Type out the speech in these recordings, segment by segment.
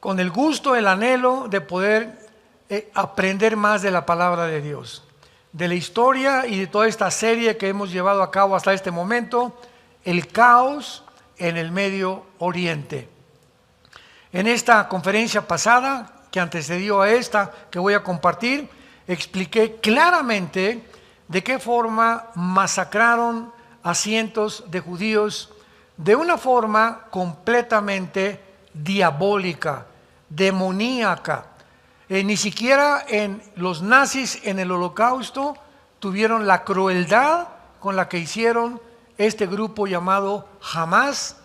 con el gusto, el anhelo de poder aprender más de la palabra de Dios, de la historia y de toda esta serie que hemos llevado a cabo hasta este momento, el caos en el Medio Oriente. En esta conferencia pasada, que antecedió a esta que voy a compartir, expliqué claramente de qué forma masacraron a cientos de judíos de una forma completamente diabólica, demoníaca. Ni siquiera en los nazis en el Holocausto tuvieron la crueldad con la que hicieron este grupo llamado Hamás,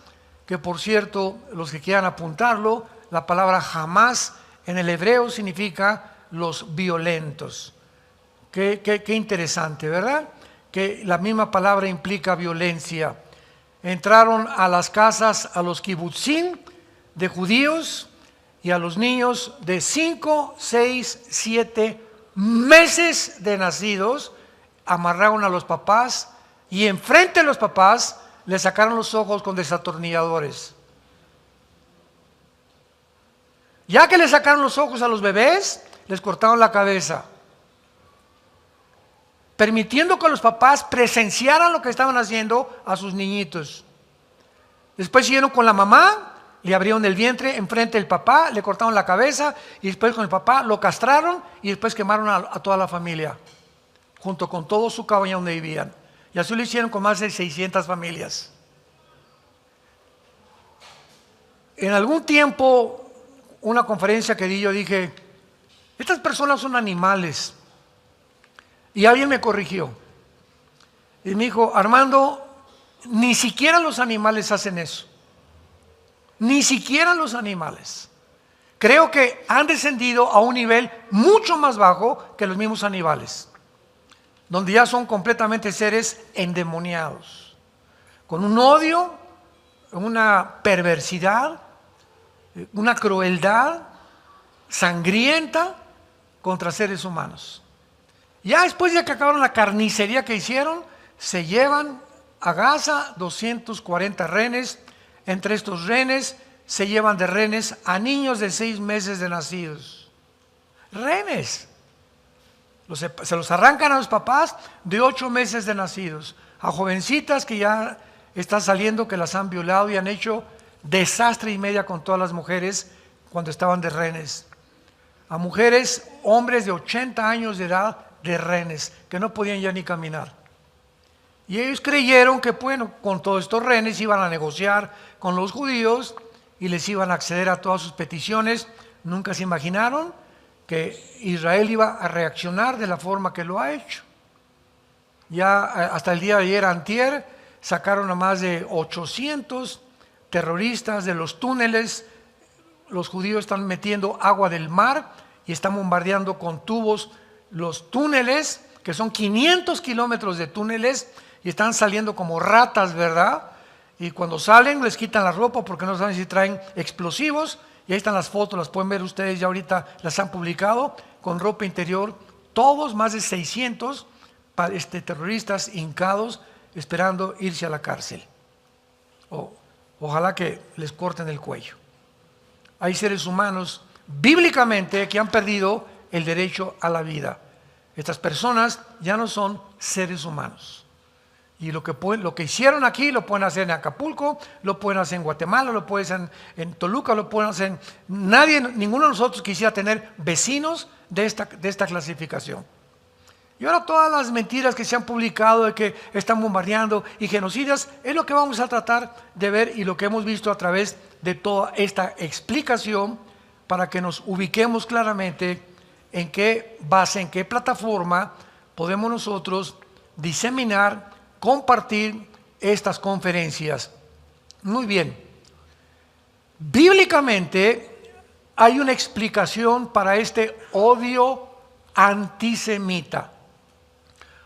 que por cierto, los que quieran apuntarlo, la palabra Hamás en el hebreo significa los violentos. Qué interesante, ¿verdad? Que la misma palabra implica violencia. Entraron a las casas, a los kibutzim de judíos y a los niños de 5, 6, 7 meses de nacidos, amarraron a los papás y enfrente de los papás les sacaron los ojos con desatornilladores. Ya que les sacaron los ojos a los bebés, les cortaron la cabeza, permitiendo que los papás presenciaran lo que estaban haciendo a sus niñitos. Después siguieron con la mamá, le abrieron el vientre enfrente del papá, le cortaron la cabeza y después con el papá lo castraron y después quemaron a toda la familia, junto con todo su cabaña donde vivían. Y así lo hicieron con más de 600 familias. En algún tiempo, una conferencia que di, yo dije, estas personas son animales. Y alguien me corrigió. Y me dijo, Armando, ni siquiera los animales hacen eso. Ni siquiera los animales. Creo que han descendido a un nivel mucho más bajo que los mismos animales, donde ya son completamente seres endemoniados, con un odio, una perversidad, una crueldad sangrienta contra seres humanos. Ya después de que acabaron la carnicería que hicieron, se llevan a Gaza 240 rehenes. Entre estos rehenes se llevan de rehenes a niños de 6 meses de nacidos. Rehenes. Se los arrancan a los papás de 8 meses de nacidos. A jovencitas que ya están saliendo, que las han violado y han hecho desastre y media con todas las mujeres cuando estaban de rehenes. A mujeres, hombres de 80 años de edad de rehenes, que no podían ya ni caminar. Y ellos creyeron que, bueno, con todos estos rehenes iban a negociar con los judíos y les iban a acceder a todas sus peticiones. Nunca se imaginaron que Israel iba a reaccionar de la forma que lo ha hecho. Ya hasta el día de ayer, antier, sacaron a más de 800 terroristas de los túneles. Los judíos están metiendo agua del mar y están bombardeando con tubos los túneles, que son 500 kilómetros de túneles, y están saliendo como ratas, ¿verdad? Y cuando salen les quitan la ropa porque no saben si traen explosivos, y ahí están las fotos, las pueden ver ustedes, ya ahorita las han publicado, con ropa interior, todos más de 600 terroristas hincados esperando irse a la cárcel. Ojalá que les corten el cuello. Hay seres humanos bíblicamente que han perdido el derecho a la vida. Estas personas ya no son seres humanos. Y lo que hicieron aquí lo pueden hacer en Acapulco, lo pueden hacer en Guatemala, lo pueden hacer en Toluca, lo pueden hacer ninguno de nosotros quisiera tener vecinos de esta clasificación. Y ahora todas las mentiras que se han publicado de que están bombardeando y genocidas es lo que vamos a tratar de ver y lo que hemos visto a través de toda esta explicación para que nos ubiquemos claramente en qué base, en qué plataforma podemos nosotros diseminar, compartir estas conferencias. Muy bien. Bíblicamente hay una explicación para este odio antisemita.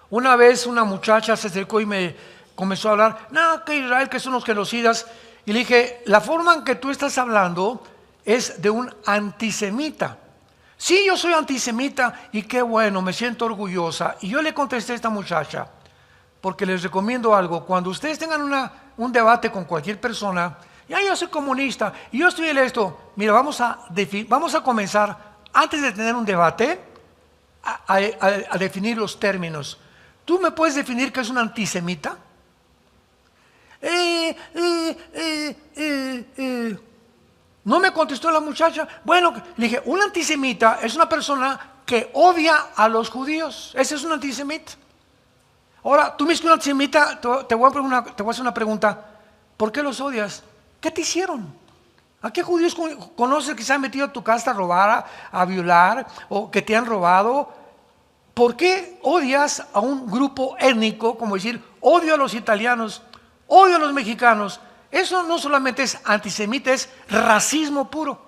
Una vez una muchacha se acercó y me comenzó a hablar, no, que Israel, que son los genocidas. Y le dije, la forma en que tú estás hablando es de un antisemita. Sí, yo soy antisemita y qué bueno, me siento orgullosa. Y yo le contesté a esta muchacha, porque les recomiendo algo, cuando ustedes tengan un debate con cualquier persona, Ya yo soy comunista y yo estoy en esto. Mira, vamos a comenzar, antes de tener un debate, a definir los términos. ¿Tú me puedes definir qué es un antisemita? No me contestó la muchacha. Bueno, le dije, un antisemita es una persona que odia a los judíos. Ese es un antisemita. Ahora, tú mismo un antisemita, te voy a hacer una pregunta. ¿Por qué los odias? ¿Qué te hicieron? ¿A qué judíos conoces que se han metido a tu casa a robar, a violar, o que te han robado? ¿Por qué odias a un grupo étnico, como decir, odio a los italianos, odio a los mexicanos? Eso no solamente es antisemita, es racismo puro.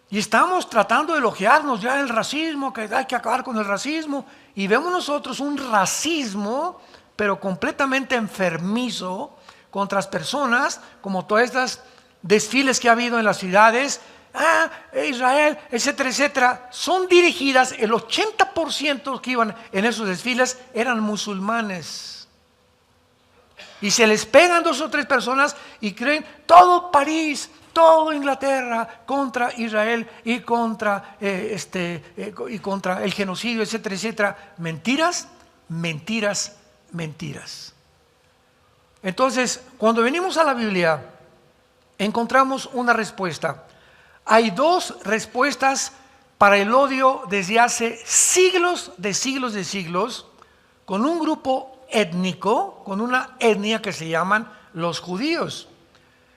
Y estamos tratando de elogiarnos ya el racismo, que hay que acabar con el racismo. Y vemos nosotros un racismo, pero completamente enfermizo, contra las personas, como todas estas desfiles que ha habido en las ciudades, Israel, etcétera, etcétera, son dirigidas, el 80% que iban en esos desfiles eran musulmanes. Y se les pegan 2 o 3 personas y creen todo París, todo Inglaterra contra Israel y contra el genocidio, etcétera, etcétera. Mentiras, mentiras, mentiras. Entonces, cuando venimos a la Biblia, encontramos una respuesta. Hay 2 respuestas para el odio desde hace siglos de siglos de siglos, con un grupo étnico, con una etnia que se llaman los judíos.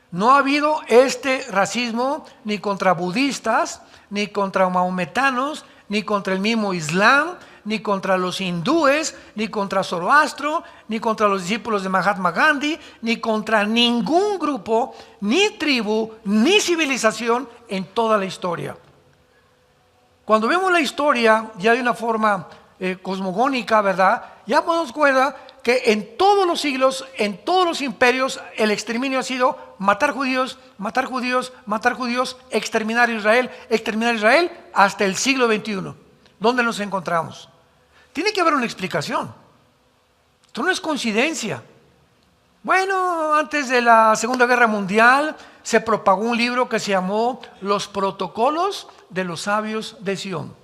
No ha habido este racismo ni contra budistas, ni contra mahometanos, ni contra el mismo Islam, ni contra los hindúes, ni contra Zoroastro, ni contra los discípulos de Mahatma Gandhi, ni contra ningún grupo, ni tribu, ni civilización en toda la historia. Cuando vemos la historia ya de una forma cosmogónica, ¿verdad? Ya podemos cuenta que en todos los siglos, en todos los imperios, el exterminio ha sido matar judíos, matar judíos, matar judíos, exterminar Israel hasta el siglo XXI. ¿Dónde nos encontramos? Tiene que haber una explicación. Esto no es coincidencia. Bueno, antes de la Segunda Guerra Mundial se propagó un libro que se llamó Los Protocolos de los Sabios de Sion.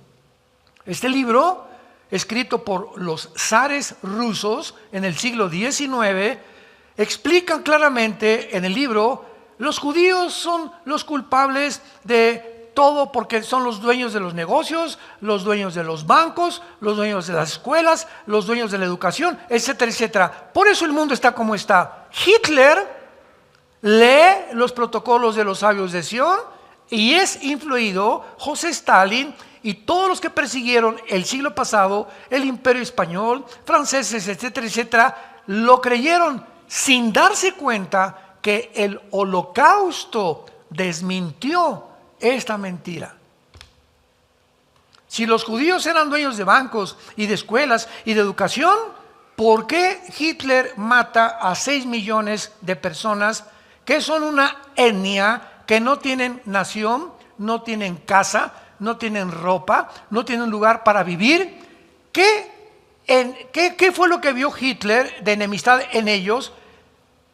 Este libro, escrito por los zares rusos en el siglo XIX, explican claramente en el libro: los judíos son los culpables de todo porque son los dueños de los negocios, los dueños de los bancos, los dueños de las escuelas, los dueños de la educación, etcétera, etcétera. Por eso el mundo está como está. Hitler lee los protocolos de los sabios de Sion y es influido. José Stalin y todos los que persiguieron el siglo pasado, el imperio español, franceses, etcétera, etcétera, lo creyeron sin darse cuenta que el Holocausto desmintió esta mentira. Si los judíos eran dueños de bancos y de escuelas y de educación, ¿por qué Hitler mata a 6 millones de personas que son una etnia que no tienen nación, no tienen casa, no tienen ropa, no tienen lugar para vivir? ¿Qué fue lo que vio Hitler de enemistad en ellos?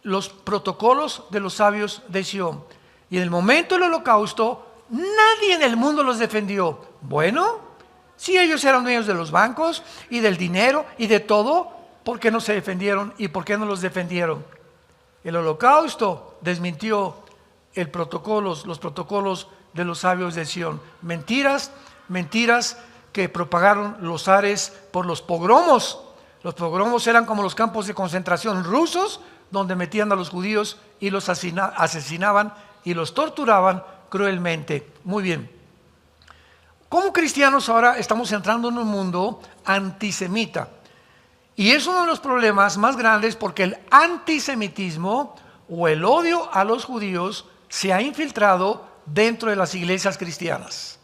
Los protocolos de los sabios de Sion. Y en el momento del Holocausto, nadie en el mundo los defendió. Bueno, si ellos eran dueños de los bancos y del dinero y de todo, ¿por qué no se defendieron y por qué no los defendieron? El Holocausto desmintió los protocolos de los sabios de Sion. Mentiras, mentiras que propagaron los zares por los pogromos. Los pogromos eran como los campos de concentración rusos, donde metían a los judíos y los asesinaban y los torturaban cruelmente. Muy bien. Como cristianos ahora estamos entrando en un mundo antisemita. Y es uno de los problemas más grandes porque el antisemitismo o el odio a los judíos se ha infiltrado dentro de las iglesias cristianas.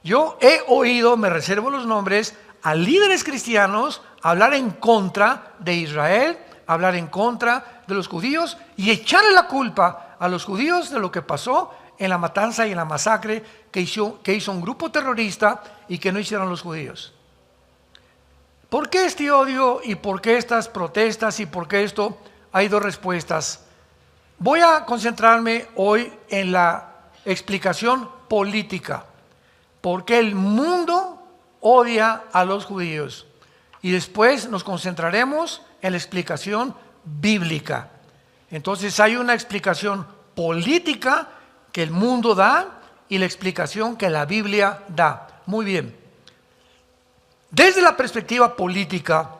Yo he oído, me reservo los nombres, a líderes cristianos hablar en contra de Israel, hablar en contra de los judíos y echarle la culpa a los judíos de lo que pasó en la matanza y en la masacre que hizo un grupo terrorista y que no hicieron los judíos. ¿Por qué este odio y por qué estas protestas y por qué esto? hay dos respuestas. Voy a concentrarme hoy en la explicación política. ¿Por qué el mundo odia a los judíos? Y después nos concentraremos en la explicación bíblica. Entonces hay una explicación política que el mundo da y la explicación que la Biblia da. Muy bien. Desde la perspectiva política,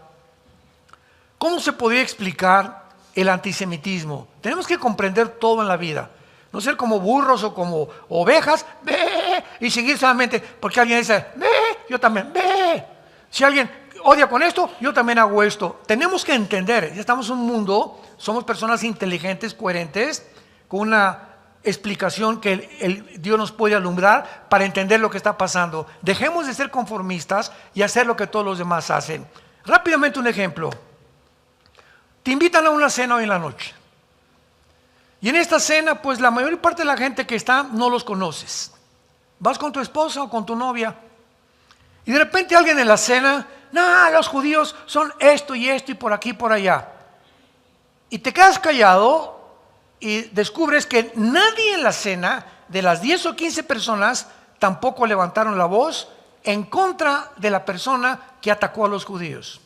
¿cómo se podría explicar el antisemitismo? Tenemos que comprender todo en la vida. No ser como burros o como ovejas, ¡bé! Y seguir solamente porque alguien dice, ¡bé! Yo también, ¡bé! Si alguien odia con esto, yo también hago esto. Tenemos que entender, ya estamos en un mundo, somos personas inteligentes, coherentes, con una explicación que Dios nos puede alumbrar para entender lo que está pasando. Dejemos de ser conformistas y hacer lo que todos los demás hacen. Rápidamente un ejemplo. Te invitan a una cena hoy en la noche. Y en esta cena, pues la mayor parte de la gente que está no los conoces. Vas con tu esposa o con tu novia. Y de repente alguien en la cena, no, los judíos son esto y esto y por aquí y por allá. Y te quedas callado y descubres que nadie en la cena, de las 10 o 15 personas, tampoco levantaron la voz en contra de la persona que atacó a los judíos.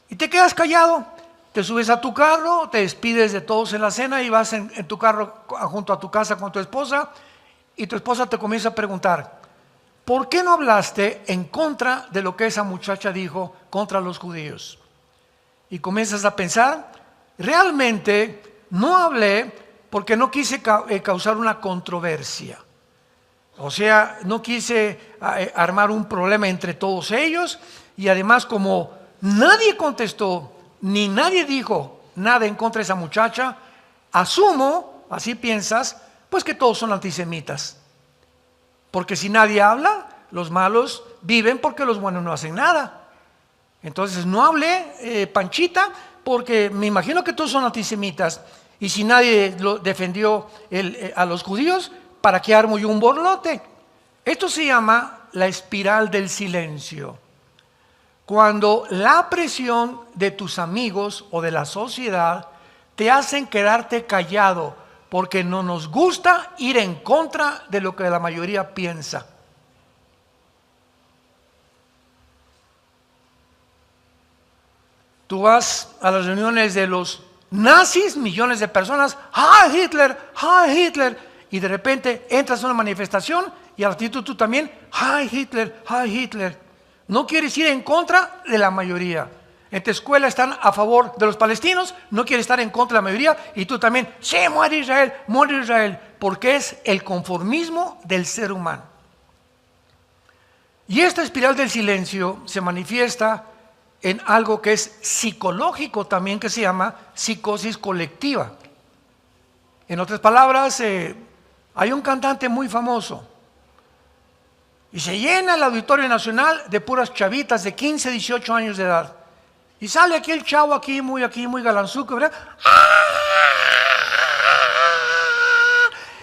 Y te quedas callado, te subes a tu carro, te despides de todos en la cena y vas en tu carro junto a tu casa con tu esposa y tu esposa te comienza a preguntar, ¿por qué no hablaste en contra de lo que esa muchacha dijo contra los judíos? Y comienzas a pensar, realmente no hablé porque no quise causar una controversia. O sea, no quise armar un problema entre todos ellos y además como nadie contestó ni nadie dijo nada en contra de esa muchacha, asumo, así piensas, pues que todos son antisemitas. Porque si nadie habla, los malos viven porque los buenos no hacen nada. Entonces no hablé, Panchita, porque me imagino que todos son antisemitas. Y si nadie defendió a los judíos, ¿para qué armo yo un borlote? Esto se llama la espiral del silencio. Cuando la presión de tus amigos o de la sociedad te hacen quedarte callado, porque no nos gusta ir en contra de lo que la mayoría piensa. Tú vas a las reuniones de los nazis, millones de personas, ¡Heil Hitler! ¡Heil Hitler! Y de repente entras a una manifestación y al ratito tú también, ¡Heil Hitler! ¡Heil Hitler! No quieres ir en contra de la mayoría. En tu escuela están a favor de los palestinos, no quieres estar en contra de la mayoría y tú también, ¡sí, muere Israel! ¡Muere Israel! Porque es el conformismo del ser humano. Y esta espiral del silencio se manifiesta en algo que es psicológico también, que se llama psicosis colectiva. En otras palabras, hay un cantante muy famoso y se llena el Auditorio Nacional de puras chavitas de 15, 18 años de edad. Y sale aquí el chavo aquí muy galanzuco, ¿verdad?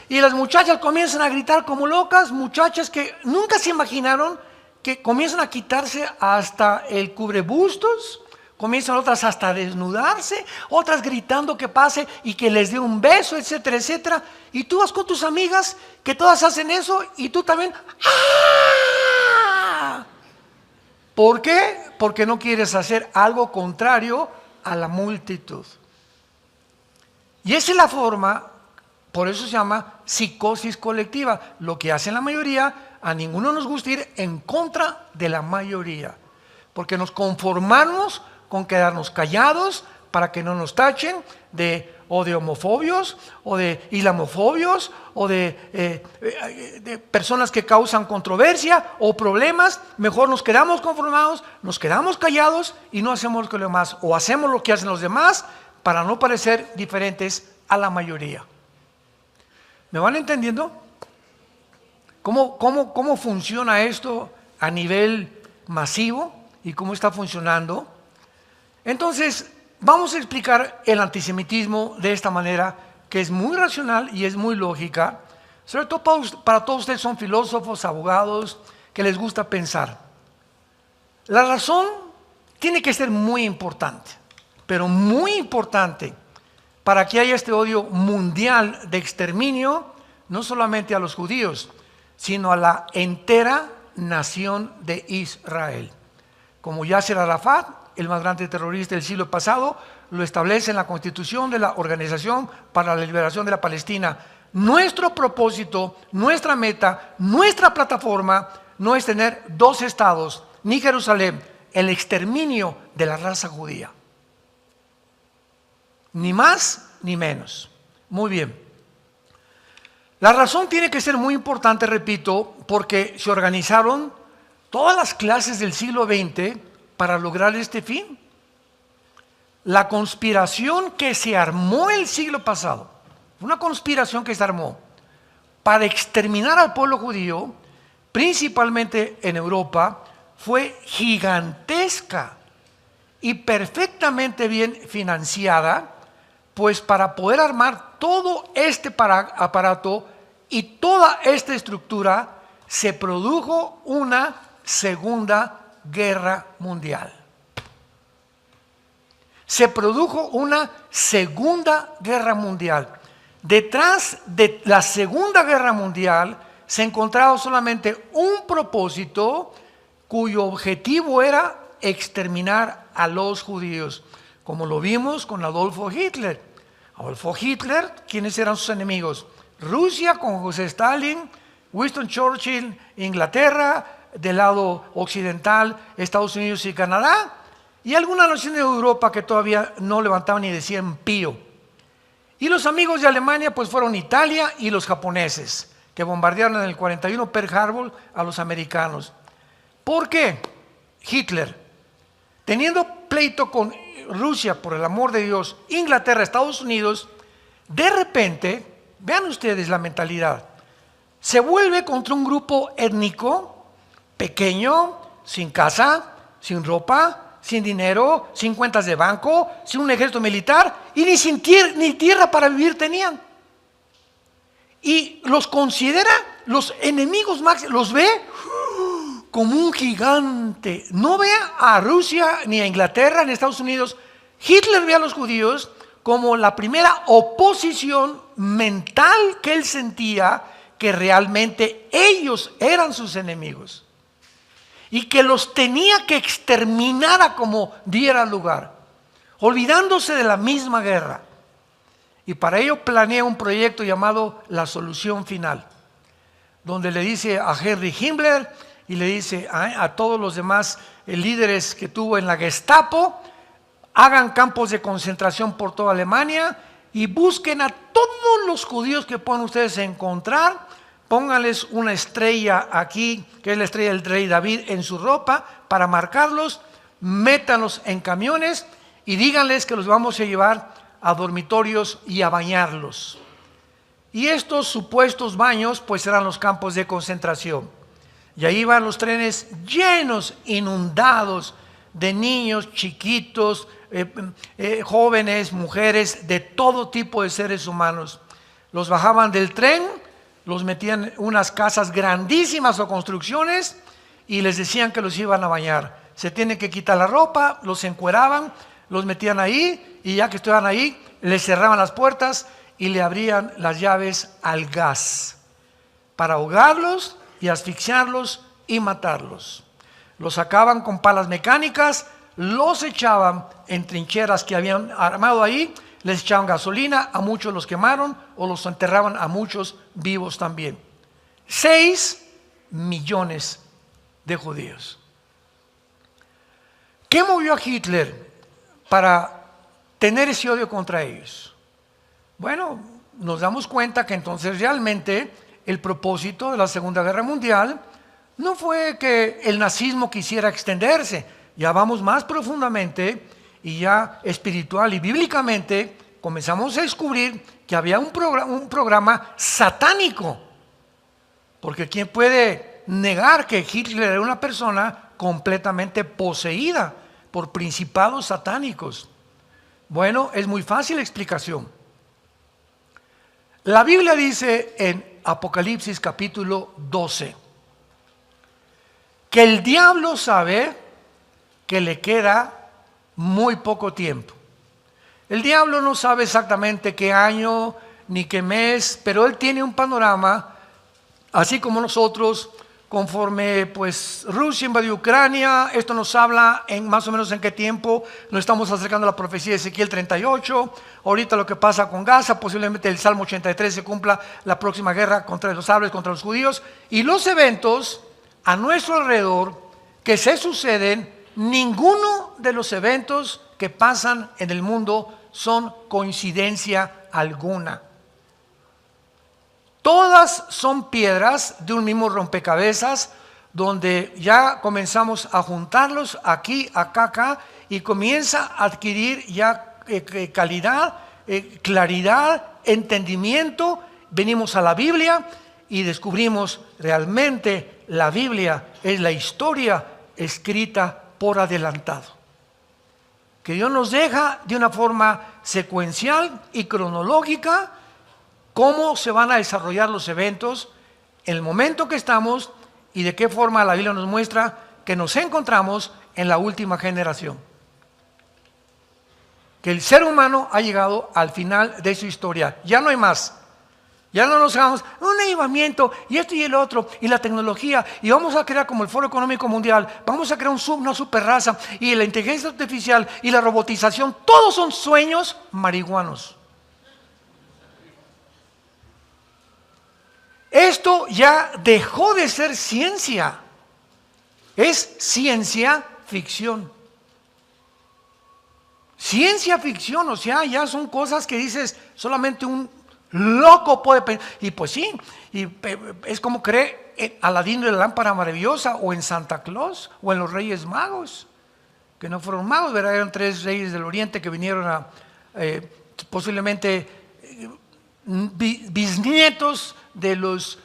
Y las muchachas comienzan a gritar como locas, muchachas que nunca se imaginaron que comienzan a quitarse hasta el cubrebustos, comienzan otras hasta a desnudarse, otras gritando que pase y que les dé un beso, etcétera, etcétera. Y tú vas con tus amigas que todas hacen eso y tú también. ¡Ah! ¿Por qué? Porque no quieres hacer algo contrario a la multitud. Y esa es la forma, por eso se llama psicosis colectiva. Lo que hacen la mayoría, a ninguno nos gusta ir en contra de la mayoría, porque nos conformamos con quedarnos callados para que no nos tachen de homofobios o de islamofobios o de personas que causan controversia o problemas. Mejor nos quedamos conformados, nos quedamos callados y no hacemos lo que los demás, o hacemos lo que hacen los demás para no parecer diferentes a la mayoría. ¿Me van entendiendo? ¿Cómo funciona esto a nivel masivo y cómo está funcionando? Entonces, vamos a explicar el antisemitismo de esta manera, que es muy racional y es muy lógica, sobre todo para todos ustedes son filósofos, abogados, que les gusta pensar. La razón tiene que ser muy importante. pero muy importante para que haya este odio mundial de exterminio, no solamente a los judíos, sino a la entera nación de Israel. Como Yasser Arafat, el más grande terrorista del siglo pasado, lo establece en la Constitución de la Organización para la Liberación de la Palestina. Nuestro propósito, nuestra meta, nuestra plataforma no es tener 2 estados, ni Jerusalén, el exterminio de la raza judía. Ni más ni menos. Muy bien. La razón tiene que ser muy importante, repito, porque se organizaron todas las clases del siglo XX para lograr este fin. La conspiración que se armó el siglo pasado, una conspiración que se armó para exterminar al pueblo judío, principalmente en Europa, fue gigantesca y perfectamente bien financiada, pues para poder armar todo este aparato y toda esta estructura se produjo una Segunda Guerra Mundial. Se produjo una Segunda Guerra Mundial. Detrás de la Segunda Guerra Mundial se encontraba solamente un propósito cuyo objetivo era exterminar a los judíos, como lo vimos con Adolfo Hitler. Adolfo Hitler, ¿quiénes eran sus enemigos? Rusia con José Stalin, Winston Churchill, Inglaterra, del lado occidental, Estados Unidos y Canadá, y algunas naciones de Europa que todavía no levantaban ni decían pío. Y los amigos de Alemania pues fueron Italia y los japoneses, que bombardearon en el 41 Pearl Harbor a los americanos. ¿Por qué Hitler, teniendo pleito con Rusia, por el amor de Dios, Inglaterra, Estados Unidos, de repente, vean ustedes la mentalidad, se vuelve contra un grupo étnico, pequeño, sin casa, sin ropa, sin dinero, sin cuentas de banco, sin un ejército militar y ni tierra para vivir tenían? Y los considera los enemigos máximos, los ve como un gigante. No ve a Rusia, ni a Inglaterra, ni a Estados Unidos. Hitler ve a los judíos como la primera oposición mental que él sentía, que realmente ellos eran sus enemigos y que los tenía que exterminar a como diera lugar, olvidándose de la misma guerra. Y para ello planea un proyecto llamado La Solución Final, donde le dice a Henry Himmler y le dice a todos los demás líderes que tuvo en la Gestapo: hagan campos de concentración por toda Alemania y busquen a todos los judíos que puedan ustedes encontrar, pónganles una estrella aquí, que es la estrella del rey David, en su ropa para marcarlos, métanlos en camiones y díganles que los vamos a llevar a dormitorios y a bañarlos. Y estos supuestos baños pues eran los campos de concentración. Y ahí van los trenes llenos, inundados de niños chiquitos, jóvenes, mujeres, de todo tipo de seres humanos. Los bajaban del tren, los metían en unas casas grandísimas o construcciones y les decían que los iban a bañar. Se tienen que quitar la ropa, los encueraban, los metían ahí y ya que estaban ahí, les cerraban las puertas y le abrían las llaves al gas para ahogarlos y asfixiarlos y matarlos. Los sacaban con palas mecánicas, los echaban en trincheras que habían armado ahí, les echaban gasolina, a muchos los quemaron o los enterraban a muchos vivos también. 6 millones de judíos. ¿Qué movió a Hitler para tener ese odio contra ellos? Bueno, nos damos cuenta que entonces realmente el propósito de la Segunda Guerra Mundial no fue que el nazismo quisiera extenderse. Ya vamos más profundamente y ya espiritual y bíblicamente comenzamos a descubrir que había un programa satánico. Porque ¿quién puede negar que Hitler era una persona completamente poseída por principados satánicos? Bueno, es muy fácil la explicación. La Biblia dice en Apocalipsis capítulo 12 que el diablo sabe que le queda muy poco tiempo. El diablo no sabe exactamente qué año ni qué mes, pero él tiene un panorama, así como nosotros, conforme pues Rusia invadió Ucrania. Esto nos habla en más o menos en qué tiempo nos estamos acercando a la profecía de Ezequiel 38. Ahorita lo que pasa con Gaza, posiblemente el Salmo 83 se cumpla, la próxima guerra contra los árabes, contra los judíos. Y los eventos a nuestro alrededor que se suceden, ninguno de los eventos que pasan en el mundo son coincidencia alguna. Todas son piedras de un mismo rompecabezas, donde ya comenzamos a juntarlos aquí, acá, acá, y comienza a adquirir ya calidad, claridad, entendimiento. Venimos a la Biblia y descubrimos realmente la Biblia es la historia escrita por adelantado, que Dios nos deja de una forma secuencial y cronológica cómo se van a desarrollar los eventos, en el momento que estamos y de qué forma la Biblia nos muestra que nos encontramos en la última generación. Que el ser humano ha llegado al final de su historia. Ya no hay más. Ya no nos hagamos un avivamiento y esto y el otro y la tecnología y vamos a crear como el Foro Económico Mundial, vamos a crear una superraza y la inteligencia artificial y la robotización. Todos son sueños marihuanos. Esto ya dejó de ser ciencia, es ciencia ficción. Ciencia ficción, o sea, ya son cosas que dices, solamente un loco puede pensar. Y pues sí, y es como creer en Aladino y la lámpara maravillosa, o en Santa Claus, o en los Reyes Magos, que no fueron magos, ¿verdad? Eran 3 reyes del Oriente que vinieron a posiblemente bisnietos de los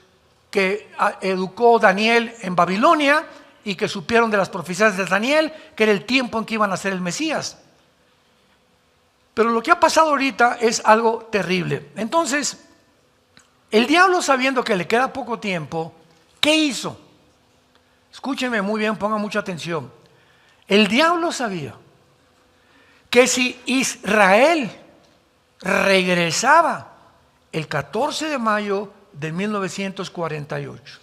que educó Daniel en Babilonia y que supieron de las profecías de Daniel, que era el tiempo en que iban a ser el Mesías. Pero lo que ha pasado ahorita es algo terrible. Entonces, el diablo, sabiendo que le queda poco tiempo, ¿qué hizo? Escúchenme muy bien, pongan mucha atención. El diablo sabía que si Israel regresaba el 14 de mayo de 1948,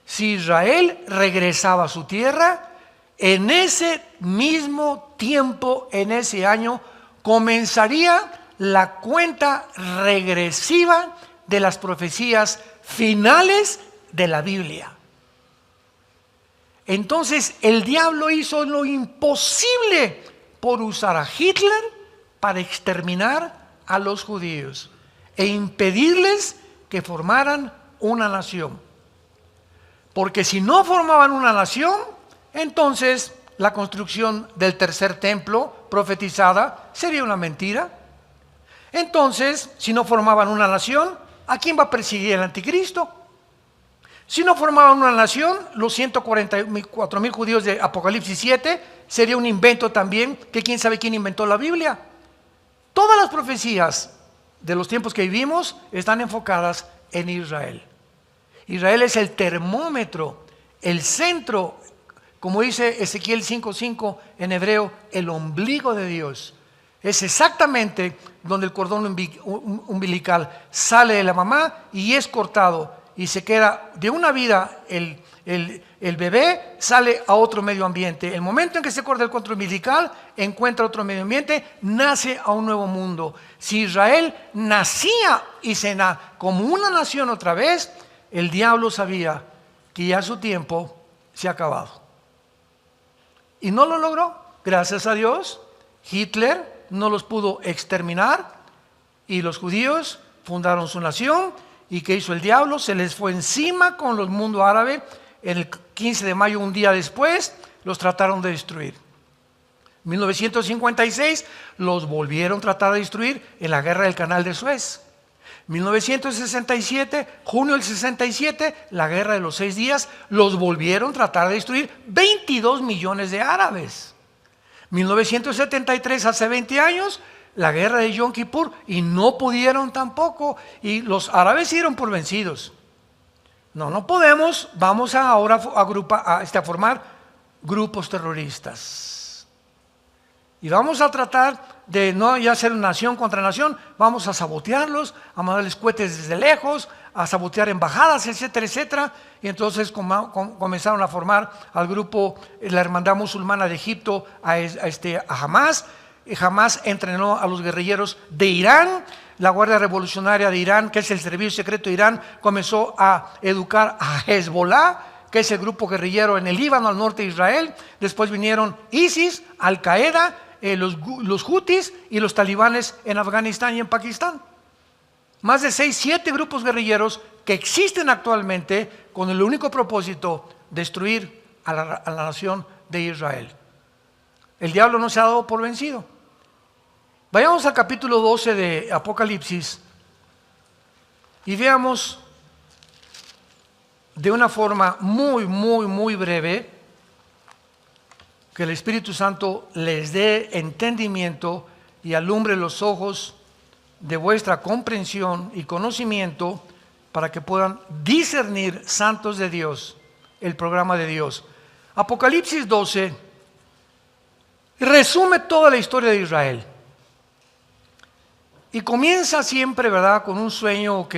si Israel regresaba a su tierra, en ese mismo tiempo, en ese año, comenzaría la cuenta regresiva de las profecías finales de la Biblia. Entonces el diablo hizo lo imposible por usar a Hitler para exterminar a los judíos e impedirles que formaran una nación. Porque si no formaban una nación, entonces la construcción del tercer templo profetizada sería una mentira. Entonces, si no formaban una nación, ¿a quién va a perseguir el anticristo? Si no formaban una nación, los 144,000 judíos de Apocalipsis 7 sería un invento también, que quién sabe quién inventó la Biblia. Todas las profecías de los tiempos que vivimos están enfocadas en Israel. Israel es el termómetro, el centro, como dice Ezequiel 5:5 en hebreo, el ombligo de Dios. Es exactamente donde el cordón umbilical sale de la mamá y es cortado y se queda de una vida. El bebé sale a otro medio ambiente. El momento en que se corta el cordón umbilical, encuentra otro medio ambiente, nace a un nuevo mundo. Si Israel nacía y como una nación otra vez, el diablo sabía que ya su tiempo se ha acabado. Y no lo logró. Gracias a Dios, Hitler no los pudo exterminar y los judíos fundaron su nación. ¿Y qué hizo el diablo? Se les fue encima con los mundo árabe. En el 15 de mayo, un día después, los trataron de destruir. 1956 los volvieron a tratar de destruir en la guerra del Canal de Suez. 1967, junio del 67, la guerra de los 6 días, los volvieron a tratar de destruir 22 millones de árabes. 1973, hace 20 años, la guerra de Yom Kippur, y no pudieron tampoco, y los árabes se dieron por vencidos. No podemos, vamos ahora a formar grupos terroristas. Y vamos a tratar de no ya ser nación contra nación, vamos a sabotearlos, a mandarles cohetes desde lejos, a sabotear embajadas, etcétera, etcétera. Y entonces comenzaron a formar al grupo, la Hermandad Musulmana de Egipto, a Hamas. Y Hamas entrenó a los guerrilleros de Irán. La Guardia Revolucionaria de Irán, que es el servicio secreto de Irán, comenzó a educar a Hezbollah, que es el grupo guerrillero en el Líbano, al norte de Israel. Después vinieron ISIS, Al-Qaeda, los Houthis y los talibanes en Afganistán y en Pakistán. Más de 6, 7 grupos guerrilleros que existen actualmente con el único propósito de destruir a la nación de Israel. El diablo no se ha dado por vencido. Vayamos al capítulo 12 de Apocalipsis y veamos de una forma muy breve, que el Espíritu Santo les dé entendimiento y alumbre los ojos de vuestra comprensión y conocimiento para que puedan discernir, santos de Dios, el programa de Dios. Apocalipsis 12 resume toda la historia de Israel y comienza siempre, ¿verdad?, con un sueño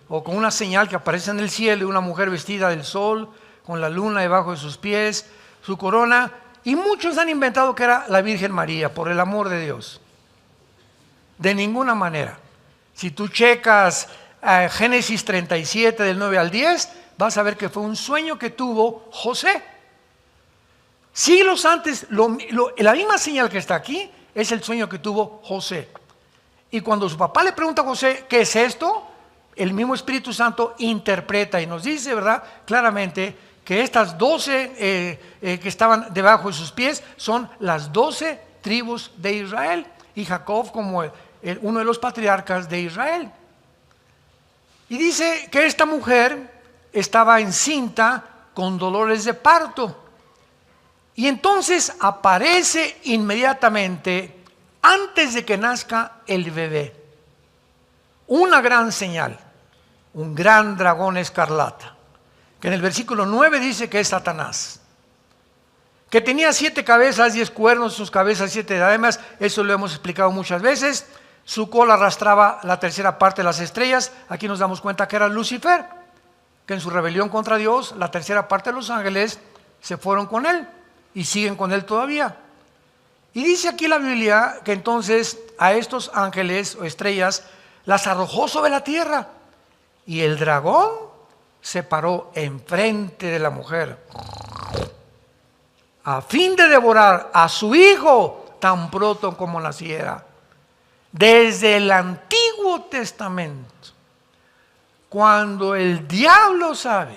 o con una señal que aparece en el cielo, una mujer vestida del sol, con la luna debajo de sus pies, su corona, y muchos han inventado que era la Virgen María, por el amor de Dios. De ninguna manera. Si tú checas Génesis 37 del 9 al 10, vas a ver que fue un sueño que tuvo José. Siglos antes, la misma señal que está aquí es el sueño que tuvo José. Y cuando su papá le pregunta a José, ¿qué es esto?, el mismo Espíritu Santo interpreta y nos dice, ¿verdad?, claramente que estas 12 que estaban debajo de sus pies son las 12 tribus de Israel, y Jacob como uno de los patriarcas de Israel. Y dice que esta mujer estaba encinta con dolores de parto, y entonces aparece inmediatamente, antes de que nazca el bebé, una gran señal, un gran dragón escarlata, que en el versículo 9 dice que es Satanás, que tenía 7 cabezas, 10 cuernos, sus cabezas 7 diademas. Eso lo hemos explicado muchas veces. Su cola arrastraba la tercera parte de las estrellas. Aquí nos damos cuenta que era Lucifer, que en su rebelión contra Dios, la tercera parte de los ángeles se fueron con él y siguen con él todavía. Y dice aquí la Biblia que entonces a estos ángeles o estrellas las arrojó sobre la tierra, y el dragón se paró enfrente de la mujer a fin de devorar a su hijo tan pronto como naciera. Desde el Antiguo Testamento, cuando el diablo sabe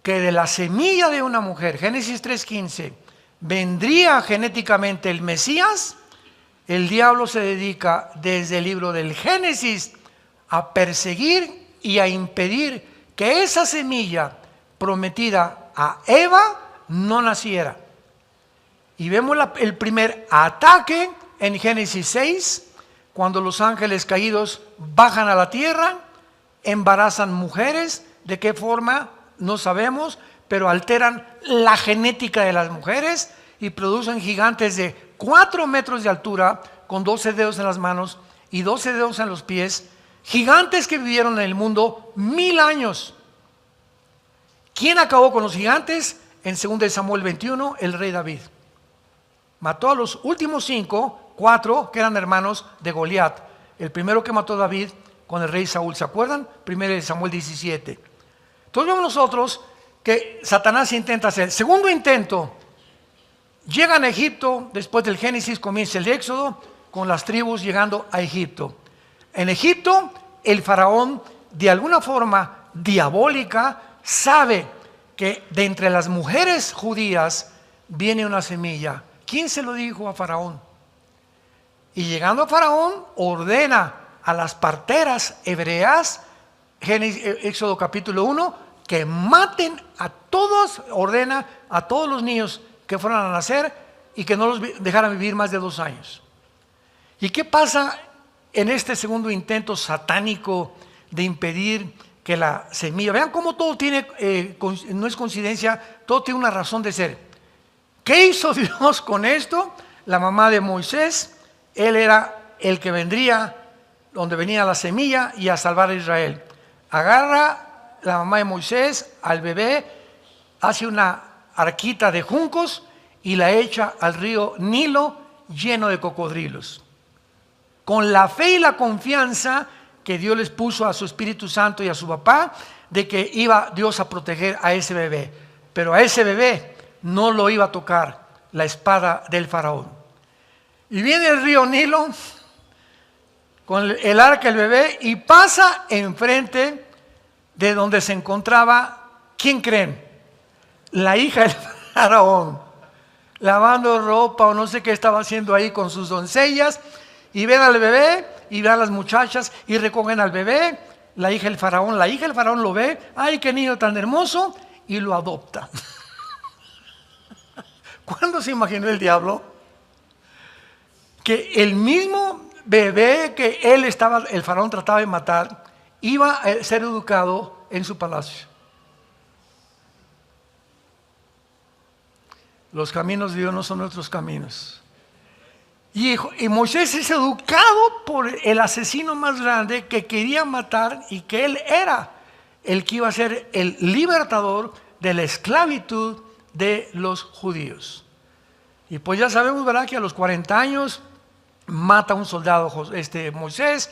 que de la semilla de una mujer, Génesis 3:15, vendría genéticamente el Mesías, el diablo se dedica desde el libro del Génesis a perseguir y a impedir que esa semilla prometida a Eva no naciera. Y vemos el primer ataque en Génesis 6, cuando los ángeles caídos bajan a la tierra, embarazan mujeres. ¿De qué forma? No sabemos, pero alteran la genética de las mujeres y producen gigantes de 4 metros de altura, con 12 dedos en las manos y 12 dedos en los pies, gigantes que vivieron en el mundo 1000 años. ¿Quién acabó con los gigantes? En 2 Samuel 21, el rey David. Mató a los últimos 4 que eran hermanos de Goliat. El primero que mató David con el rey Saúl, ¿se acuerdan? 1 Samuel 17. Entonces vemos nosotros que Satanás intenta hacer. Segundo intento, llegan a Egipto. Después del Génesis comienza el Éxodo, con las tribus llegando a Egipto. En Egipto, el faraón, de alguna forma diabólica, sabe que de entre las mujeres judías viene una semilla. ¿Quién se lo dijo a Faraón? Y llegando a Faraón, ordena a las parteras hebreas, Éxodo capítulo 1, que maten a todos, ordena a todos los niños que fueran a nacer y que no los dejaran vivir más de 2 años. ¿Y qué pasa en este segundo intento satánico de impedir que la semilla? Vean cómo todo tiene, no es coincidencia, todo tiene una razón de ser. ¿Qué hizo Dios con esto? la mamá de Moisés, él era el que vendría, donde venía la semilla y a salvar a Israel. Agarra la mamá de Moisés al bebé, hace una arquita de juncos y la echa al río Nilo lleno de cocodrilos. Con la fe y la confianza que Dios les puso a su Espíritu Santo y a su papá, de que iba Dios a proteger a ese bebé. Pero a ese bebé no lo iba a tocar la espada del faraón. Y viene el río Nilo con el arca del bebé y pasa enfrente de donde se encontraba, ¿quién creen? La hija del faraón, lavando ropa o no sé qué estaba haciendo ahí con sus doncellas, y ven al bebé y ven a las muchachas y recogen al bebé. La hija del faraón lo ve, ay, qué niño tan hermoso, y lo adopta. ¿Cuándo se imaginó el diablo que el mismo bebé que el faraón trataba de matar, iba a ser educado en su palacio? Los caminos de Dios no son nuestros caminos. Y Moisés es educado por el asesino más grande que quería matar, y que él era el que iba a ser el libertador de la esclavitud de los judíos. Y pues ya sabemos, ¿verdad?, que a los 40 años mata a un soldado Moisés,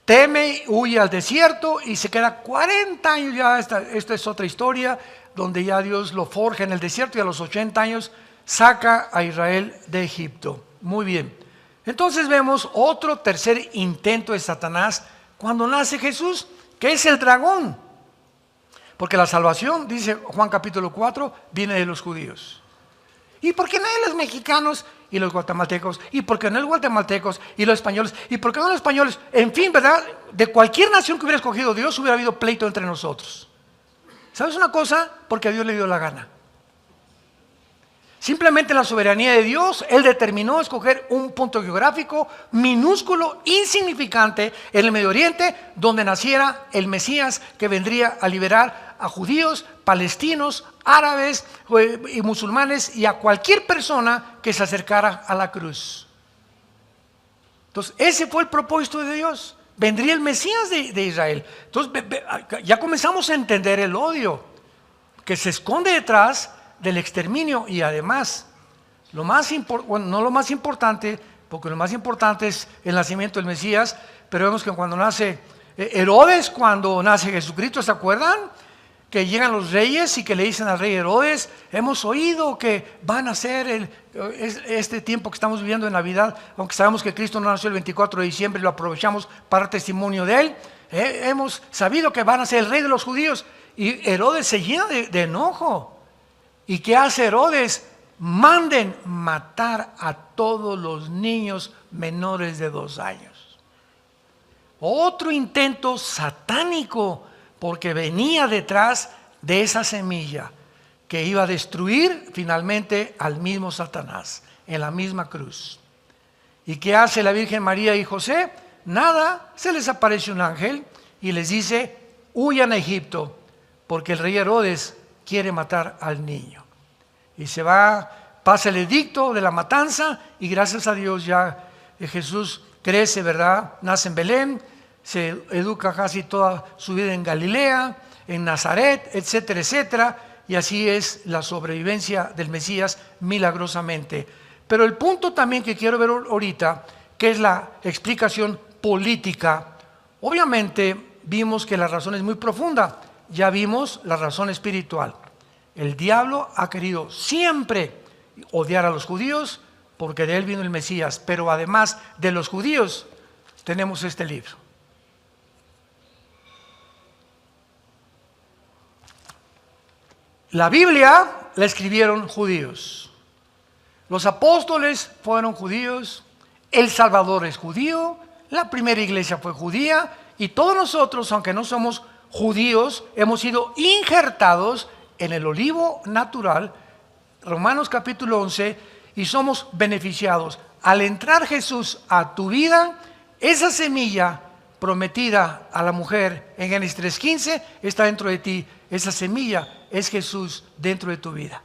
teme, huye al desierto y se queda 40 años. Ya esta es otra historia, donde ya Dios lo forja en el desierto, y a los 80 años saca a Israel de Egipto. Muy bien. Entonces vemos otro tercer intento de Satanás cuando nace Jesús, que es el dragón. Porque la salvación, dice Juan capítulo 4, viene de los judíos. ¿Y por qué no de los mexicanos y los guatemaltecos? ¿Y por qué no los guatemaltecos y los españoles? ¿Y por qué no los españoles? En fin, ¿verdad? De cualquier nación que hubiera escogido Dios, hubiera habido pleito entre nosotros. ¿Sabes una cosa? Porque a Dios le dio la gana. Simplemente la soberanía de Dios, Él determinó escoger un punto geográfico minúsculo, insignificante, en el Medio Oriente, donde naciera el Mesías que vendría a liberar a judíos, palestinos, árabes y musulmanes, y a cualquier persona que se acercara a la cruz. Entonces, ese fue el propósito de Dios. Vendría el Mesías de Israel. Entonces, ya comenzamos a entender el odio que se esconde detrás del exterminio. Y además, no lo más importante, porque lo más importante es el nacimiento del Mesías, pero vemos que cuando nace Herodes, cuando nace Jesucristo, ¿se acuerdan? Que llegan los reyes y que le dicen al rey Herodes: hemos oído que van a ser este tiempo que estamos viviendo en Navidad, aunque sabemos que Cristo no nació el 24 de diciembre y lo aprovechamos para testimonio de Él, hemos sabido que van a ser el rey de los judíos. Y Herodes se llena de enojo. ¿Y qué hace Herodes? Manden matar a todos los niños menores de 2 años. Otro intento satánico, porque venía detrás de esa semilla que iba a destruir finalmente al mismo Satanás en la misma cruz. ¿Y qué hace la Virgen María y José? Nada, se les aparece un ángel y les dice: huyan a Egipto, porque el rey Herodes quiere matar al niño. Y se va, pasa el edicto de la matanza, y gracias a Dios ya Jesús crece, ¿verdad? Nace en Belén, se educa casi toda su vida en Galilea, en Nazaret, etcétera, etcétera, y así es la sobrevivencia del Mesías milagrosamente. Pero el punto también que quiero ver ahorita, que es la explicación política, obviamente vimos que la razón es muy profunda. Ya vimos la razón espiritual. El diablo ha querido siempre odiar a los judíos, porque de él vino el Mesías. Pero además de los judíos, tenemos este libro. La Biblia la escribieron judíos. Los apóstoles fueron judíos. El Salvador es judío. La primera iglesia fue judía. Y todos nosotros, aunque no somos judíos, hemos sido injertados en el olivo natural, Romanos capítulo 11, y somos beneficiados. Al entrar Jesús a tu vida, esa semilla prometida a la mujer en Génesis 3:15 está dentro de ti. Esa semilla es Jesús dentro de tu vida.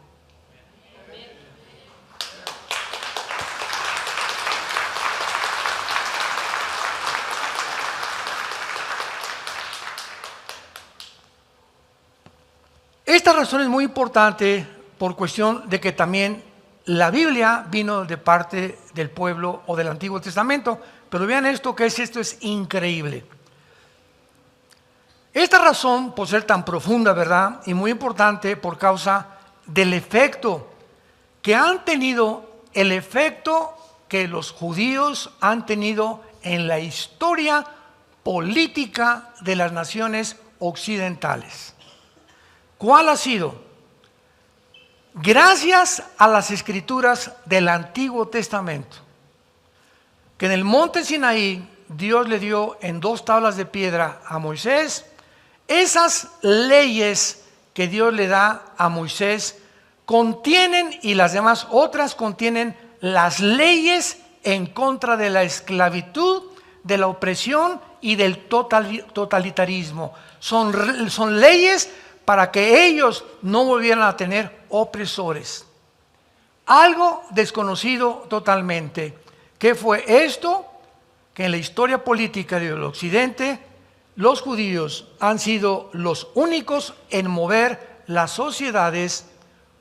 Esta razón es muy importante por cuestión de que también la Biblia vino de parte del pueblo o del Antiguo Testamento. Pero vean esto, esto es increíble. Esta razón, por ser tan profunda, ¿verdad? Y muy importante por causa del efecto que han tenido, el efecto que los judíos han tenido en la historia política de las naciones occidentales. ¿Cuál ha sido? Gracias a las escrituras del Antiguo Testamento, que en el monte Sinaí Dios le dio en 2 tablas de piedra a Moisés, esas leyes que Dios le da a Moisés contienen, y las demás otras contienen, las leyes en contra de la esclavitud, de la opresión y del totalitarismo. Son leyes para que ellos no volvieran a tener opresores. Algo desconocido totalmente. ¿Qué fue esto? Que en la historia política del occidente, los judíos han sido los únicos en mover las sociedades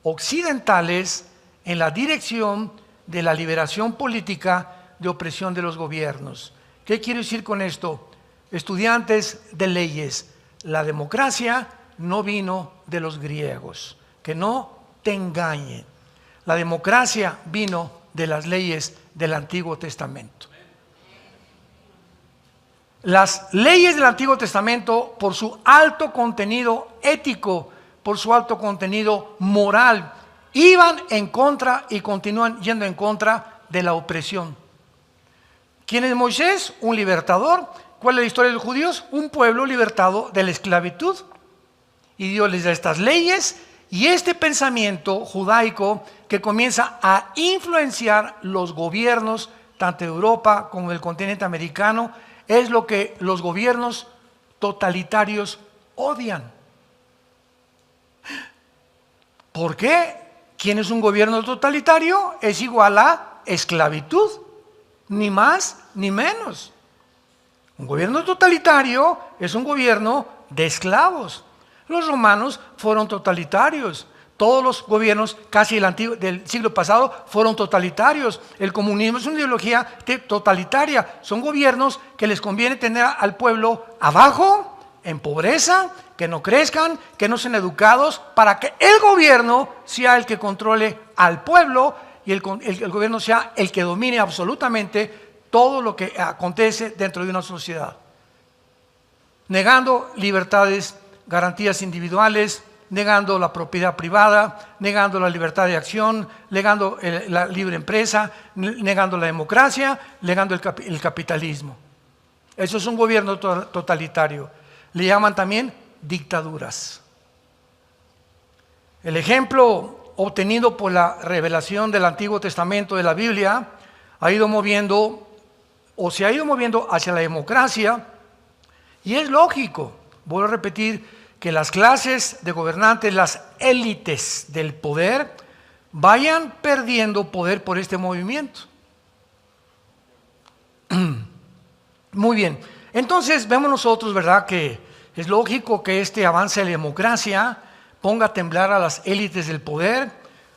occidentales en la dirección de la liberación política de opresión de los gobiernos. ¿Qué quiero decir con esto? Estudiantes de leyes, la democracia no vino de los griegos, que no te engañen. La democracia vino de las leyes del Antiguo Testamento. Las leyes del Antiguo Testamento, por su alto contenido ético, por su alto contenido moral, iban en contra y continúan yendo en contra de la opresión. ¿Quién es Moisés? Un libertador. ¿Cuál es la historia de los judíos? Un pueblo libertado de la esclavitud. Y Dios les da estas leyes y este pensamiento judaico que comienza a influenciar los gobiernos, tanto de Europa como del continente americano, es lo que los gobiernos totalitarios odian. ¿Por qué? ¿Quién es un gobierno totalitario? Es igual a esclavitud, ni más ni menos. Un gobierno totalitario es un gobierno de esclavos. Los romanos fueron totalitarios. Todos los gobiernos casi del siglo pasado fueron totalitarios. El comunismo es una ideología totalitaria. Son gobiernos que les conviene tener al pueblo abajo, en pobreza, que no crezcan, que no sean educados, para que el gobierno sea el que controle al pueblo y el gobierno sea el que domine absolutamente todo lo que acontece dentro de una sociedad. Negando libertades, garantías individuales, negando la propiedad privada, negando la libertad de acción, negando la libre empresa, negando la democracia, negando el capitalismo. Eso es un gobierno totalitario. Le llaman también dictaduras. El ejemplo obtenido por la revelación del Antiguo Testamento de la Biblia ha ido moviendo, o se ha ido moviendo hacia la democracia, y es lógico, vuelvo a repetir, que las clases de gobernantes, las élites del poder, vayan perdiendo poder por este movimiento. Muy bien, entonces vemos nosotros, ¿verdad?, que es lógico que este avance de la democracia ponga a temblar a las élites del poder,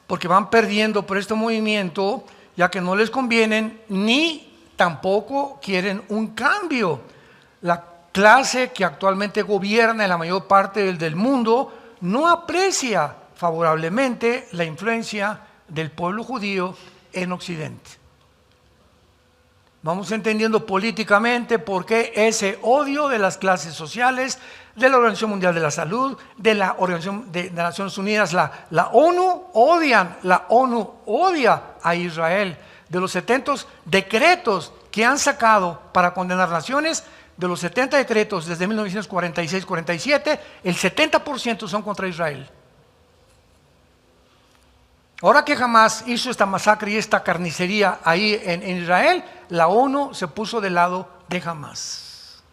porque van perdiendo por este movimiento, ya que no les convienen ni tampoco quieren un cambio. La clase que actualmente gobierna en la mayor parte del mundo no aprecia favorablemente la influencia del pueblo judío en Occidente. Vamos entendiendo políticamente por qué ese odio de las clases sociales, de la Organización Mundial de la Salud, de la Organización de Naciones Unidas, la ONU odia a Israel. De los 70 decretos que han sacado para condenar naciones, de los 70 decretos desde 1946-47, el 70% son contra Israel. Ahora que Hamás hizo esta masacre y esta carnicería ahí en Israel, la ONU se puso del lado de Hamás.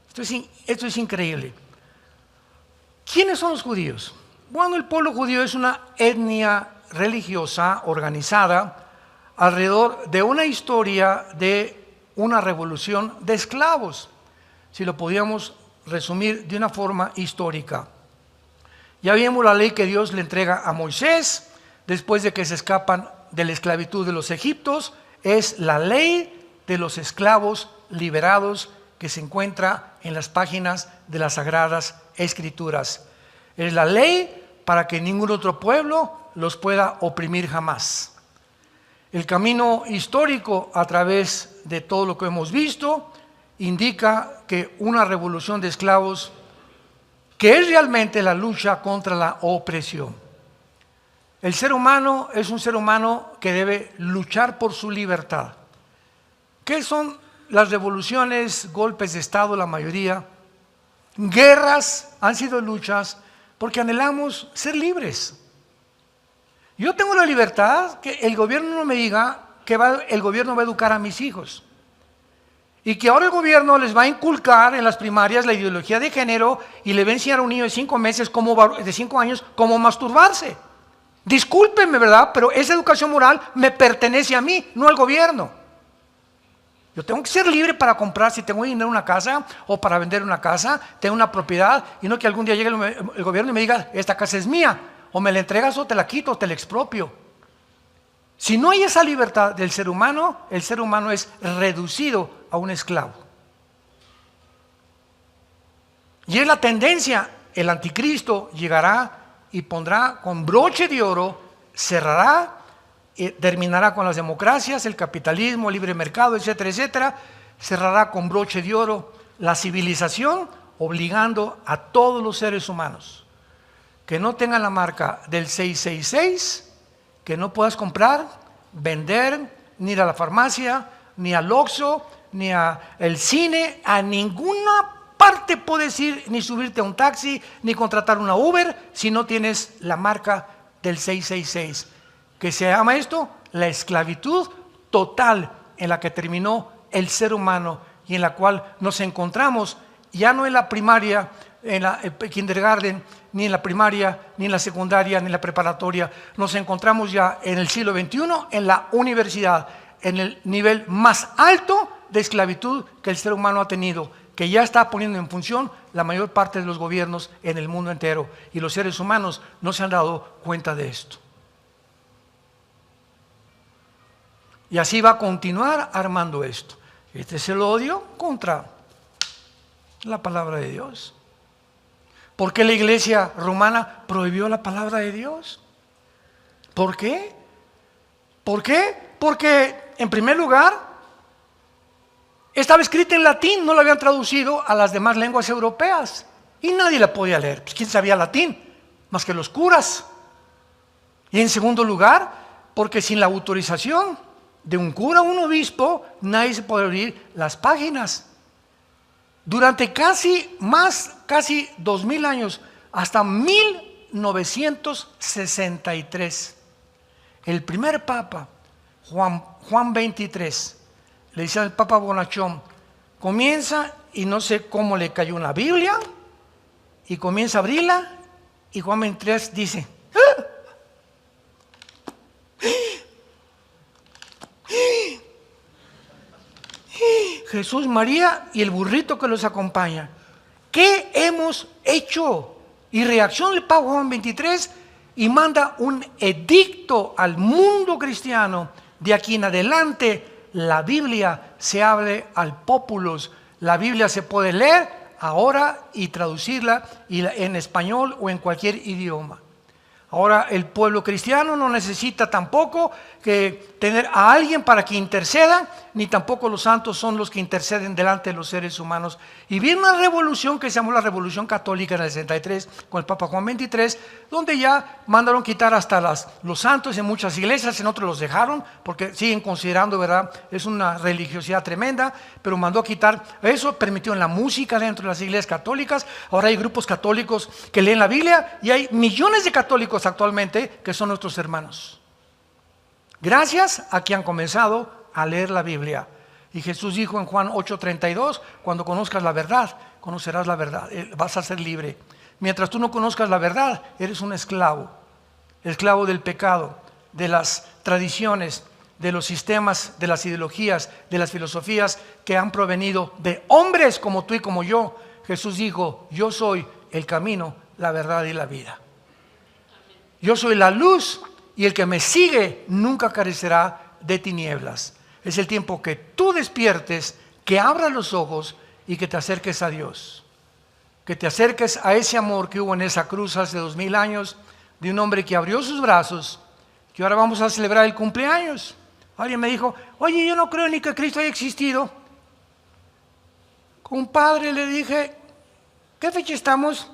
Esto es increíble. ¿Quiénes son los judíos? Bueno, el pueblo judío es una etnia religiosa organizada alrededor de una historia de una revolución de esclavos, si lo podíamos resumir de una forma histórica. Ya vimos la ley que Dios le entrega a Moisés después de que se escapan de la esclavitud de los egipcios. Es la ley de los esclavos liberados que se encuentra en las páginas de las Sagradas Escrituras. Es la ley para que ningún otro pueblo los pueda oprimir jamás. El camino histórico a través de todo lo que hemos visto indica que una revolución de esclavos, que es realmente la lucha contra la opresión. El ser humano es un ser humano que debe luchar por su libertad. ¿Qué son las revoluciones, golpes de Estado, la mayoría? Guerras han sido luchas porque anhelamos ser libres. Yo tengo la libertad que el gobierno no me diga que el gobierno va a educar a mis hijos. Y que ahora el gobierno les va a inculcar en las primarias la ideología de género y le va a enseñar a un niño de 5 meses, de 5 años, cómo masturbarse. Discúlpenme, ¿verdad? Pero esa educación moral me pertenece a mí, no al gobierno. Yo tengo que ser libre para comprar, si tengo dinero en una casa o para vender una casa, tengo una propiedad, y no que algún día llegue el gobierno y me diga, esta casa es mía, o me la entregas o te la quito o te la expropio. Si no hay esa libertad del ser humano, el ser humano es reducido a un esclavo. Y es la tendencia, el anticristo llegará y pondrá con broche de oro, cerrará, terminará con las democracias, el capitalismo, el libre mercado, etcétera, etcétera. Cerrará con broche de oro la civilización, obligando a todos los seres humanos que no tengan la marca del 666, que no puedas comprar, vender, ni ir a la farmacia, ni al Oxxo, ni al cine, a ninguna parte puedes ir, ni subirte a un taxi, ni contratar una Uber, si no tienes la marca del 666. ¿Qué se llama esto? La esclavitud total en la que terminó el ser humano y en la cual nos encontramos ya no en la primaria, en la kindergarten, ni en la primaria, ni en la secundaria, ni en la preparatoria. Nos encontramos ya en el siglo XXI, en la universidad, en el nivel más alto de esclavitud que el ser humano ha tenido, que ya está poniendo en función la mayor parte de los gobiernos en el mundo entero. Y los seres humanos no se han dado cuenta de esto. Y así va a continuar armando esto. Este es el odio contra la palabra de Dios. ¿Por qué la iglesia romana prohibió la palabra de Dios? ¿Por qué? ¿Por qué? Porque, en primer lugar, estaba escrita en latín, no la habían traducido a las demás lenguas europeas. Y nadie la podía leer. Pues, ¿quién sabía latín? Más que los curas. Y en segundo lugar, porque sin la autorización de un cura o un obispo, nadie se puede abrir las páginas. Durante casi 2000 años, hasta 1963, el primer papa, Juan XXIII, le dice al papa Bonachón, comienza y no sé cómo le cayó una Biblia, y comienza a abrirla, y Juan XXIII dice, ¡ah! Jesús, María y el burrito que los acompaña. ¿Qué hemos hecho? Y reacciona el Papa Juan XXIII y manda un edicto al mundo cristiano. De aquí en adelante la Biblia se abre al populus. La Biblia se puede leer ahora y traducirla en español o en cualquier idioma. Ahora el pueblo cristiano no necesita tampoco que tener a alguien para que interceda, ni tampoco los santos son los que interceden delante de los seres humanos. Y viene una revolución que se llamó la Revolución Católica en el 63 con el Papa Juan XXIII, donde ya mandaron quitar hasta los santos en muchas iglesias, en otros los dejaron, porque siguen considerando, ¿verdad? Es una religiosidad tremenda, pero mandó a quitar eso, permitió en la música dentro de las iglesias católicas. Ahora hay grupos católicos que leen la Biblia y hay millones de católicos actualmente que son nuestros hermanos. Gracias a que han comenzado a leer la Biblia. Y Jesús dijo en Juan 8:32, cuando conozcas la verdad, conocerás la verdad, vas a ser libre. Mientras tú no conozcas la verdad, eres un esclavo del pecado, de las tradiciones, de los sistemas, de las ideologías, de las filosofías que han provenido de hombres como tú y como yo. Jesús dijo, yo soy el camino, la verdad y la vida. Yo soy la luz y el que me sigue nunca carecerá de tinieblas. Es el tiempo que tú despiertes, que abras los ojos y que te acerques a Dios. Que te acerques a ese amor que hubo en esa cruz hace 2000 años, de un hombre que abrió sus brazos, que ahora vamos a celebrar el cumpleaños. Alguien me dijo, oye, yo no creo ni que Cristo haya existido. Compadre, le dije, ¿qué fecha estamos?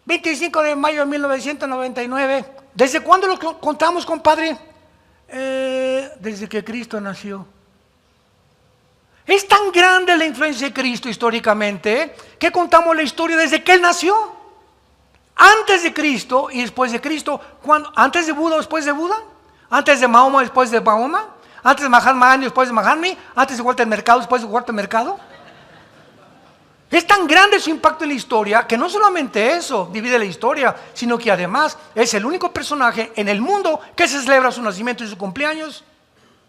25 de mayo de 1999. ¿Desde cuándo lo contamos, compadre? Desde que Cristo nació. Es tan grande la influencia de Cristo históricamente, que contamos la historia desde que Él nació. Antes de Cristo y después de Cristo. ¿Antes de Buda o después de Buda? ¿Antes de Mahoma después de Mahoma? ¿Antes de Mahatma Gandhi después de Mahatma Gandhi? ¿Antes de Walter Mercado después de Walter Mercado? Es tan grande su impacto en la historia que no solamente eso divide la historia, sino que además es el único personaje en el mundo que se celebra su nacimiento y su cumpleaños.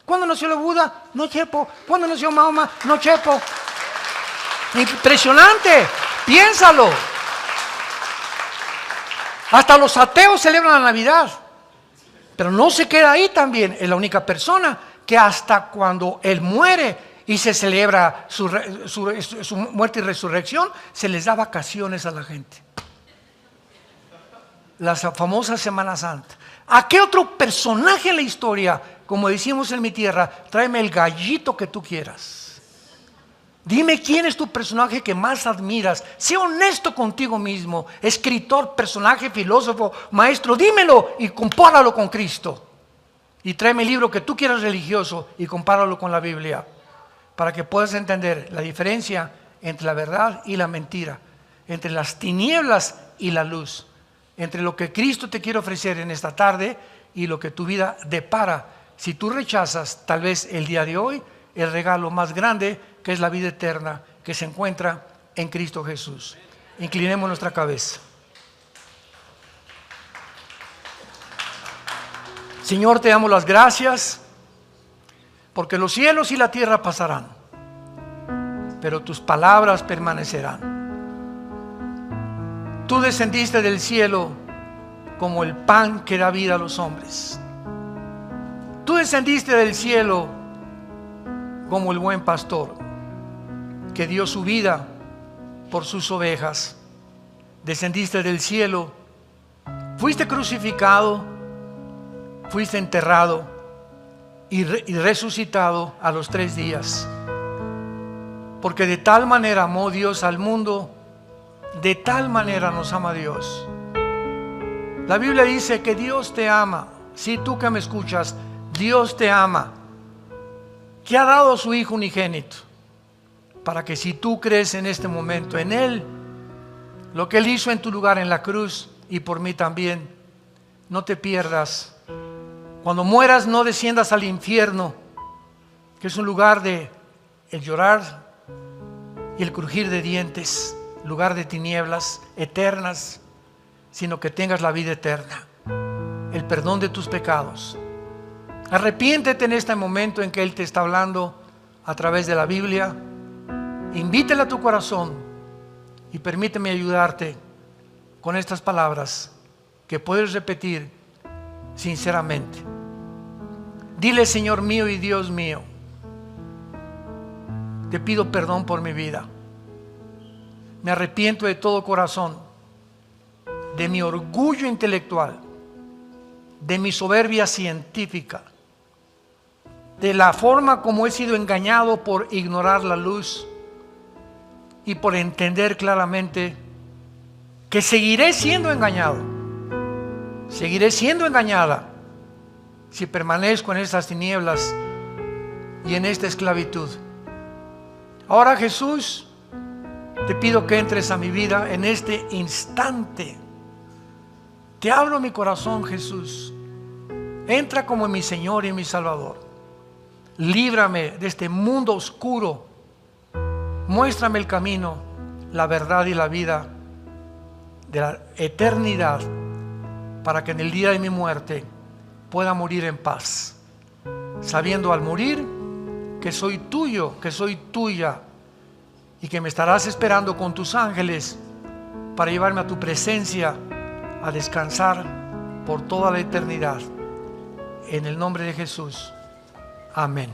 ¿Cuándo nació el Buda? No chepo. ¿Cuándo nació Mahoma? No chepo. Impresionante, piénsalo. Hasta los ateos celebran la Navidad, pero no se queda ahí también. Es la única persona que hasta cuando Él muere y se celebra su muerte y resurrección, se les da vacaciones a la gente. La famosa Semana Santa. ¿A qué otro personaje en la historia, como decimos en mi tierra, tráeme el gallito que tú quieras? Dime quién es tu personaje que más admiras. Sé honesto contigo mismo. Escritor, personaje, filósofo, maestro, dímelo y compáralo con Cristo. Y tráeme el libro que tú quieras religioso y compáralo con la Biblia, para que puedas entender la diferencia entre la verdad y la mentira, entre las tinieblas y la luz, entre lo que Cristo te quiere ofrecer en esta tarde y lo que tu vida depara si tú rechazas tal vez el día de hoy el regalo más grande, que es la vida eterna que se encuentra en Cristo Jesús. Inclinemos nuestra cabeza. Señor, te damos las gracias, porque los cielos y la tierra pasarán, pero tus palabras permanecerán. Tú descendiste del cielo como el pan que da vida a los hombres. Tú descendiste del cielo como el buen pastor que dio su vida por sus ovejas. Descendiste del cielo, fuiste crucificado, fuiste enterrado y resucitado a los 3 días. Porque de tal manera amó Dios al mundo, de tal manera nos ama Dios. La Biblia dice que Dios te ama. Si tú que me escuchas, Dios te ama, que ha dado a su Hijo unigénito, para que si tú crees en este momento en Él, lo que Él hizo en tu lugar en la cruz y por mí también, no te pierdas. Cuando mueras no desciendas al infierno, que es un lugar de el llorar y el crujir de dientes, lugar de tinieblas eternas, sino que tengas la vida eterna, el perdón de tus pecados. Arrepiéntete en este momento en que Él te está hablando a través de la Biblia. Invítale a tu corazón y permíteme ayudarte con estas palabras que puedes repetir sinceramente. Dile: Señor mío y Dios mío, te pido perdón por mi vida. Me arrepiento de todo corazón de mi orgullo intelectual, de mi soberbia científica, de la forma como he sido engañado por ignorar la luz y por entender claramente que seguiré siendo engañado, seguiré siendo engañada si permanezco en estas tinieblas y en esta esclavitud. Ahora, Jesús, te pido que entres a mi vida en este instante. Te abro mi corazón, Jesús. Entra como mi Señor y mi Salvador. Líbrame de este mundo oscuro. Muéstrame el camino, la verdad y la vida de la eternidad, para que en el día de mi muerte pueda morir en paz, sabiendo al morir que soy tuyo, que soy tuya, y que me estarás esperando con tus ángeles para llevarme a tu presencia a descansar por toda la eternidad. En el nombre de Jesús. Amén.